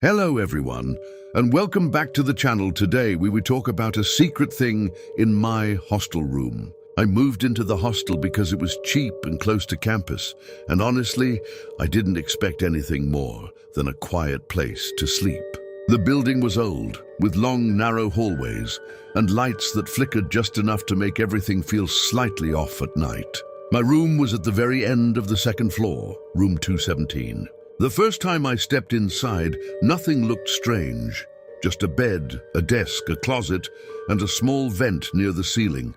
Hello everyone, and welcome back to the channel. Today we will talk about a secret thing in my hostel room. I moved into the hostel because it was cheap and close to campus, and honestly, I didn't expect anything more than a quiet place to sleep. The building was old, with long, narrow hallways, and lights that flickered just enough to make everything feel slightly off at night. My room was at the very end of the second floor, room 217. The first time I stepped inside, nothing looked strange. Just a bed, a desk, a closet, and a small vent near the ceiling.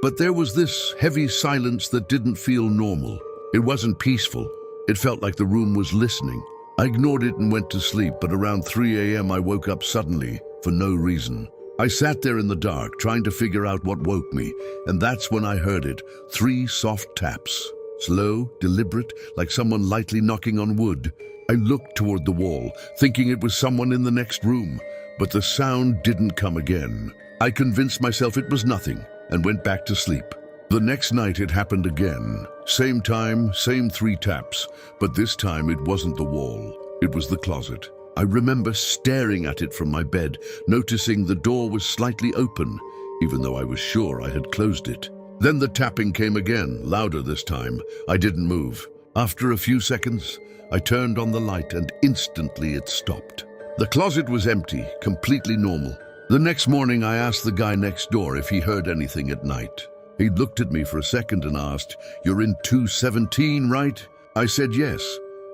But there was this heavy silence that didn't feel normal. It wasn't peaceful. It felt like the room was listening. I ignored it and went to sleep, but around 3 a.m. I woke up suddenly, for no reason. I sat there in the dark, trying to figure out what woke me, and that's when I heard it. 3 soft taps. Slow, deliberate, like someone lightly knocking on wood. I looked toward the wall, thinking it was someone in the next room, but the sound didn't come again. I convinced myself it was nothing and went back to sleep. The next night it happened again. Same time, same 3 taps, but this time it wasn't the wall. It was the closet. I remember staring at it from my bed, noticing the door was slightly open, even though I was sure I had closed it. Then the tapping came again, louder this time. I didn't move. After a few seconds, I turned on the light and instantly it stopped. The closet was empty, completely normal. The next morning I asked the guy next door if he heard anything at night. He looked at me for a second and asked, "You're in 217, right?" I said yes,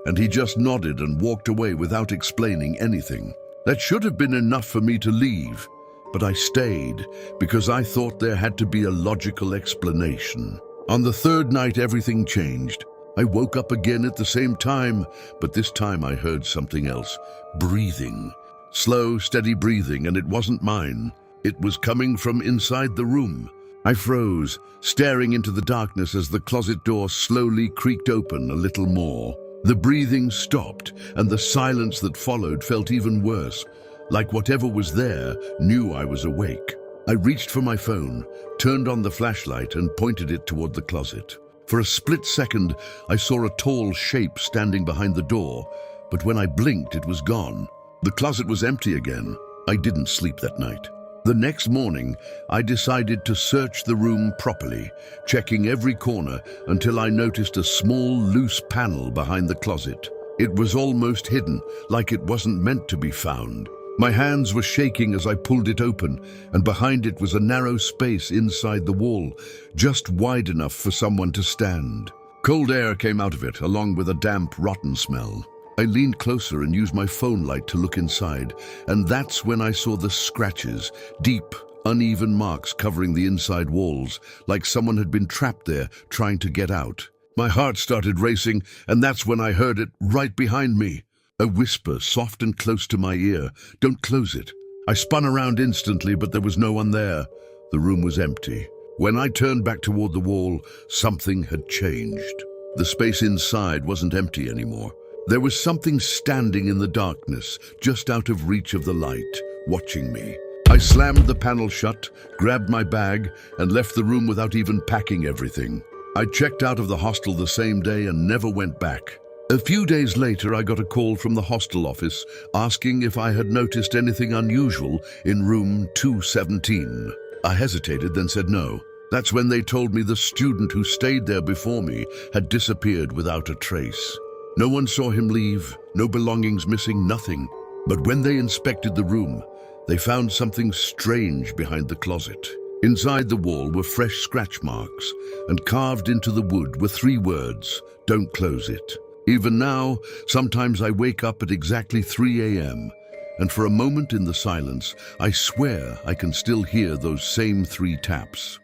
and he just nodded and walked away without explaining anything. That should have been enough for me to leave. But I stayed because I thought there had to be a logical explanation. On the 3rd night, everything changed. I woke up again at the same time, but this time I heard something else. Breathing. Slow, steady breathing, and it wasn't mine. It was coming from inside the room. I froze, staring into the darkness as the closet door slowly creaked open a little more. The breathing stopped, and the silence that followed felt even worse. Like whatever was there knew I was awake. I reached for my phone, turned on the flashlight and pointed it toward the closet. For a split second, I saw a tall shape standing behind the door, but when I blinked, it was gone. The closet was empty again. I didn't sleep that night. The next morning, I decided to search the room properly, checking every corner until I noticed a small, loose panel behind the closet. It was almost hidden, like it wasn't meant to be found. My hands were shaking as I pulled it open, and behind it was a narrow space inside the wall, just wide enough for someone to stand. Cold air came out of it, along with a damp, rotten smell. I leaned closer and used my phone light to look inside, and that's when I saw the scratches, deep, uneven marks covering the inside walls, like someone had been trapped there, trying to get out. My heart started racing, and that's when I heard it right behind me. A whisper, soft and close to my ear, "Don't close it." I spun around instantly, but there was no one there. The room was empty. When I turned back toward the wall, something had changed. The space inside wasn't empty anymore. There was something standing in the darkness, just out of reach of the light, watching me. I slammed the panel shut, grabbed my bag, and left the room without even packing everything. I checked out of the hostel the same day and never went back. A few days later, I got a call from the hostel office asking if I had noticed anything unusual in room 217. I hesitated, then said no. That's when they told me the student who stayed there before me had disappeared without a trace. No one saw him leave, no belongings missing, nothing. But when they inspected the room, they found something strange behind the closet. Inside the wall were fresh scratch marks, and carved into the wood were 3 words, "Don't close it." Even now, sometimes I wake up at exactly 3 a.m., and for a moment in the silence, I swear I can still hear those same 3 taps.